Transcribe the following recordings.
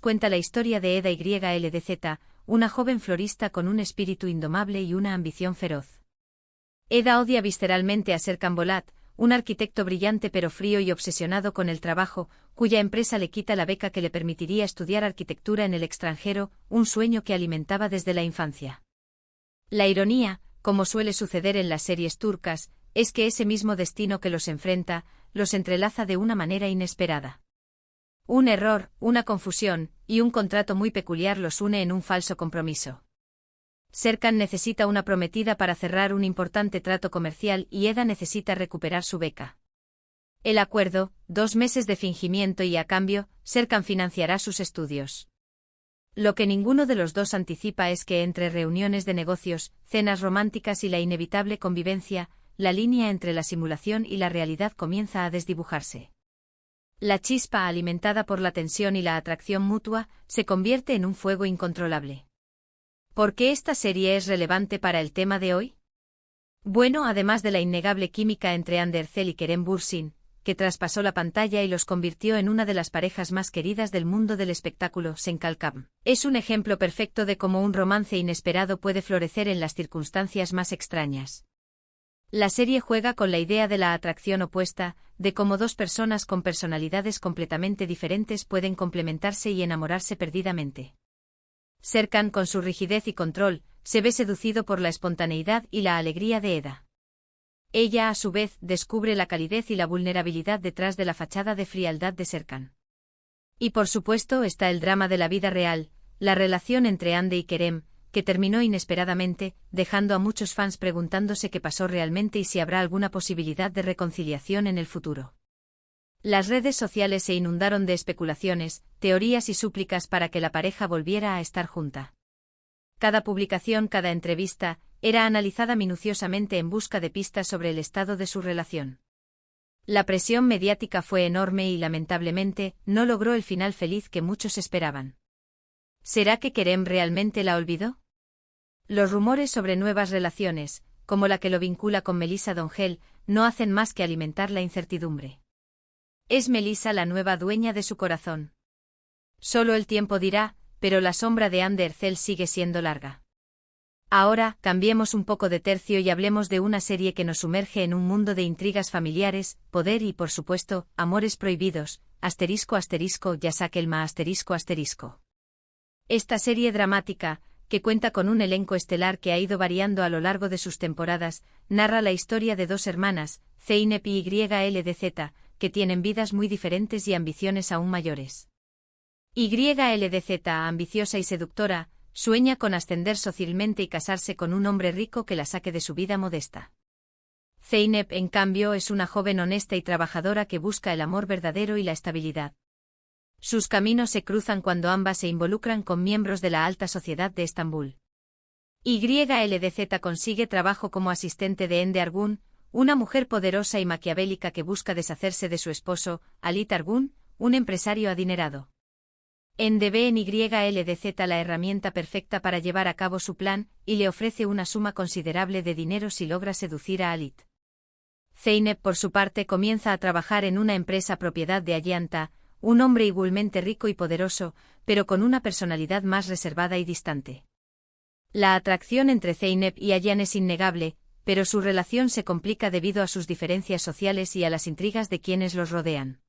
nos cuenta la historia de Eda YLDZ, una joven florista con un espíritu indomable y una ambición feroz. Eda odia visceralmente a Serkan Bolat, un arquitecto brillante pero frío y obsesionado con el trabajo, cuya empresa le quita la beca que le permitiría estudiar arquitectura en el extranjero, un sueño que alimentaba desde la infancia. La ironía, como suele suceder en las series turcas, es que ese mismo destino que los enfrenta, los entrelaza de una manera inesperada. Un error, una confusión, y un contrato muy peculiar los une en un falso compromiso. Serkan necesita una prometida para cerrar un importante trato comercial y Eda necesita recuperar su beca. El acuerdo, 2 meses de fingimiento y a cambio, Serkan financiará sus estudios. Lo que ninguno de los dos anticipa es que entre reuniones de negocios, cenas románticas y la inevitable convivencia, la línea entre la simulación y la realidad comienza a desdibujarse. La chispa alimentada por la tensión y la atracción mutua se convierte en un fuego incontrolable. ¿Por qué esta serie es relevante para el tema de hoy? Bueno, además de la innegable química entre Hande Erçel y Kerem Bürsin, que traspasó la pantalla y los convirtió en una de las parejas más queridas del mundo del espectáculo, Senkalkam es un ejemplo perfecto de cómo un romance inesperado puede florecer en las circunstancias más extrañas. La serie juega con la idea de la atracción opuesta, de cómo dos personas con personalidades completamente diferentes pueden complementarse y enamorarse perdidamente. Serkan, con su rigidez y control, se ve seducido por la espontaneidad y la alegría de Eda. Ella, a su vez, descubre la calidez y la vulnerabilidad detrás de la fachada de frialdad de Serkan. Y por supuesto está el drama de la vida real, la relación entre Hande y Kerem, que terminó inesperadamente, dejando a muchos fans preguntándose qué pasó realmente y si habrá alguna posibilidad de reconciliación en el futuro. Las redes sociales se inundaron de especulaciones, teorías y súplicas para que la pareja volviera a estar junta. Cada publicación, cada entrevista, era analizada minuciosamente en busca de pistas sobre el estado de su relación. La presión mediática fue enorme y lamentablemente, no logró el final feliz que muchos esperaban. ¿Será que Kerem realmente la olvidó? Los rumores sobre nuevas relaciones, como la que lo vincula con Melissa Dongel, no hacen más que alimentar la incertidumbre. ¿Es Melissa la nueva dueña de su corazón? Solo el tiempo dirá, pero la sombra de Hande Erçel sigue siendo larga. Ahora, cambiemos un poco de tercio y hablemos de una serie que nos sumerge en un mundo de intrigas familiares, poder y, por supuesto, amores prohibidos, *** Yasak Elma ***. Esta serie dramática, que cuenta con un elenco estelar que ha ido variando a lo largo de sus temporadas, narra la historia de dos hermanas, Zeynep y YLDZ, que tienen vidas muy diferentes y ambiciones aún mayores. YLDZ, ambiciosa y seductora, sueña con ascender socialmente y casarse con un hombre rico que la saque de su vida modesta. Zeynep, en cambio, es una joven honesta y trabajadora que busca el amor verdadero y la estabilidad. Sus caminos se cruzan cuando ambas se involucran con miembros de la alta sociedad de Estambul. YLDZ consigue trabajo como asistente de Ende Argun, una mujer poderosa y maquiavélica que busca deshacerse de su esposo, Halit Argun, un empresario adinerado. Ende ve en YLDZ la herramienta perfecta para llevar a cabo su plan, y le ofrece una suma considerable de dinero si logra seducir a Halit. Zeynep, por su parte, comienza a trabajar en una empresa propiedad de Ayanta, un hombre igualmente rico y poderoso, pero con una personalidad más reservada y distante. La atracción entre Zeynep y Ayan es innegable, pero su relación se complica debido a sus diferencias sociales y a las intrigas de quienes los rodean.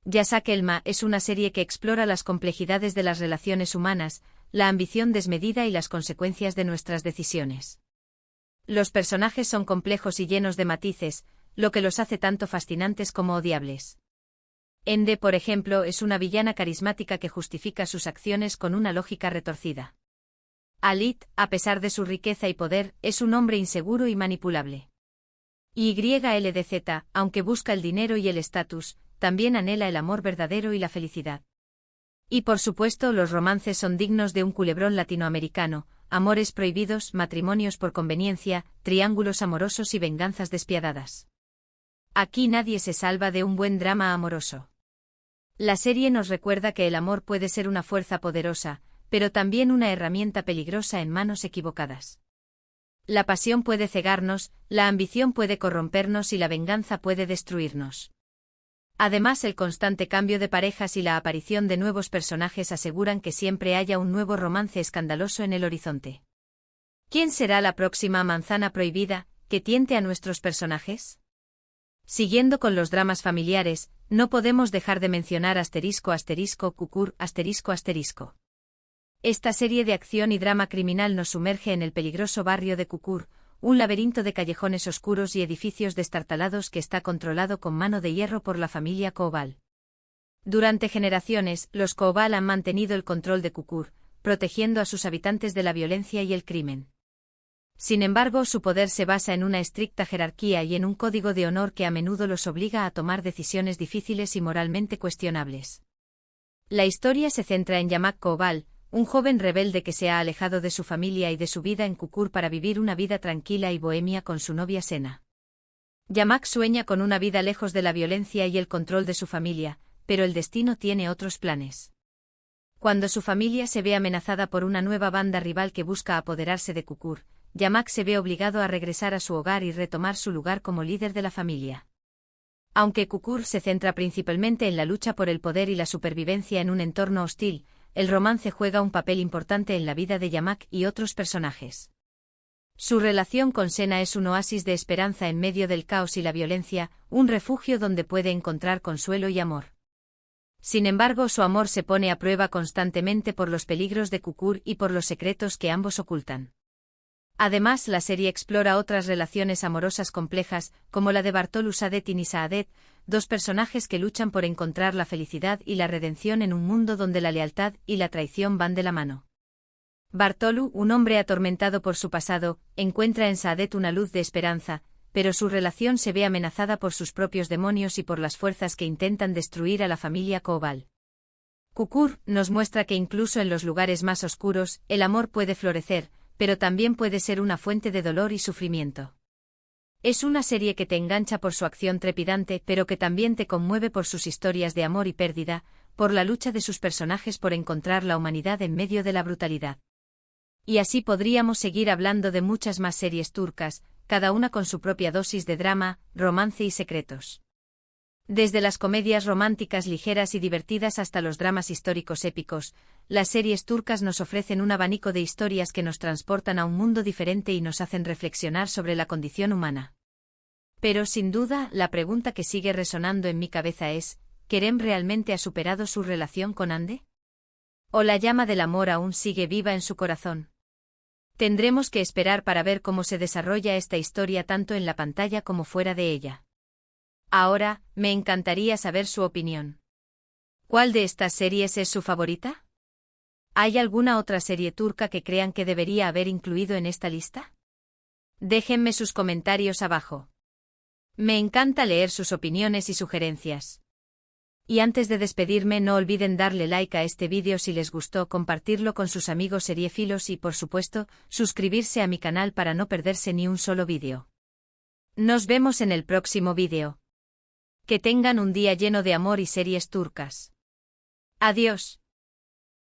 Yasak Elma es una serie que explora las complejidades de las relaciones humanas, la ambición desmedida y las consecuencias de nuestras decisiones. Los personajes son complejos y llenos de matices, lo que los hace tanto fascinantes como odiables. Ende, por ejemplo, es una villana carismática que justifica sus acciones con una lógica retorcida. Alit, a pesar de su riqueza y poder, es un hombre inseguro y manipulable. YLDZ, aunque busca el dinero y el estatus, también anhela el amor verdadero y la felicidad. Y por supuesto, los romances son dignos de un culebrón latinoamericano: amores prohibidos, matrimonios por conveniencia, triángulos amorosos y venganzas despiadadas. Aquí nadie se salva de un buen drama amoroso. La serie nos recuerda que el amor puede ser una fuerza poderosa, pero también una herramienta peligrosa en manos equivocadas. La pasión puede cegarnos, la ambición puede corrompernos y la venganza puede destruirnos. Además, el constante cambio de parejas y la aparición de nuevos personajes aseguran que siempre haya un nuevo romance escandaloso en el horizonte. ¿Quién será la próxima manzana prohibida que tiente a nuestros personajes? Siguiendo con los dramas familiares, no podemos dejar de mencionar **Kukur**. Esta serie de acción y drama criminal nos sumerge en el peligroso barrio de Kukur, un laberinto de callejones oscuros y edificios destartalados que está controlado con mano de hierro por la familia Koval. Durante generaciones, los Koval han mantenido el control de Kukur, protegiendo a sus habitantes de la violencia y el crimen. Sin embargo, su poder se basa en una estricta jerarquía y en un código de honor que a menudo los obliga a tomar decisiones difíciles y moralmente cuestionables. La historia se centra en Yamak Koval, un joven rebelde que se ha alejado de su familia y de su vida en Kukur para vivir una vida tranquila y bohemia con su novia Sena. Yamak sueña con una vida lejos de la violencia y el control de su familia, pero el destino tiene otros planes. Cuando su familia se ve amenazada por una nueva banda rival que busca apoderarse de Kukur, Yamak se ve obligado a regresar a su hogar y retomar su lugar como líder de la familia. Aunque Kukur se centra principalmente en la lucha por el poder y la supervivencia en un entorno hostil, el romance juega un papel importante en la vida de Yamak y otros personajes. Su relación con Sena es un oasis de esperanza en medio del caos y la violencia, un refugio donde puede encontrar consuelo y amor. Sin embargo, su amor se pone a prueba constantemente por los peligros de Kukur y por los secretos que ambos ocultan. Además, la serie explora otras relaciones amorosas complejas, como la de Bartolu Saadet y Nisaadet, dos personajes que luchan por encontrar la felicidad y la redención en un mundo donde la lealtad y la traición van de la mano. Bartolu, un hombre atormentado por su pasado, encuentra en Saadet una luz de esperanza, pero su relación se ve amenazada por sus propios demonios y por las fuerzas que intentan destruir a la familia Koval. Kukur nos muestra que incluso en los lugares más oscuros, el amor puede florecer, pero también puede ser una fuente de dolor y sufrimiento. Es una serie que te engancha por su acción trepidante, pero que también te conmueve por sus historias de amor y pérdida, por la lucha de sus personajes por encontrar la humanidad en medio de la brutalidad. Y así podríamos seguir hablando de muchas más series turcas, cada una con su propia dosis de drama, romance y secretos. Desde las comedias románticas ligeras y divertidas hasta los dramas históricos épicos, las series turcas nos ofrecen un abanico de historias que nos transportan a un mundo diferente y nos hacen reflexionar sobre la condición humana. Pero sin duda, la pregunta que sigue resonando en mi cabeza es: ¿Kerem realmente ha superado su relación con Hande? ¿O la llama del amor aún sigue viva en su corazón? Tendremos que esperar para ver cómo se desarrolla esta historia tanto en la pantalla como fuera de ella. Ahora, me encantaría saber su opinión. ¿Cuál de estas series es su favorita? ¿Hay alguna otra serie turca que crean que debería haber incluido en esta lista? Déjenme sus comentarios abajo. Me encanta leer sus opiniones y sugerencias. Y antes de despedirme, no olviden darle like a este vídeo si les gustó, compartirlo con sus amigos seriéfilos y, por supuesto, suscribirse a mi canal para no perderse ni un solo vídeo. Nos vemos en el próximo vídeo. Que tengan un día lleno de amor y series turcas. Adiós.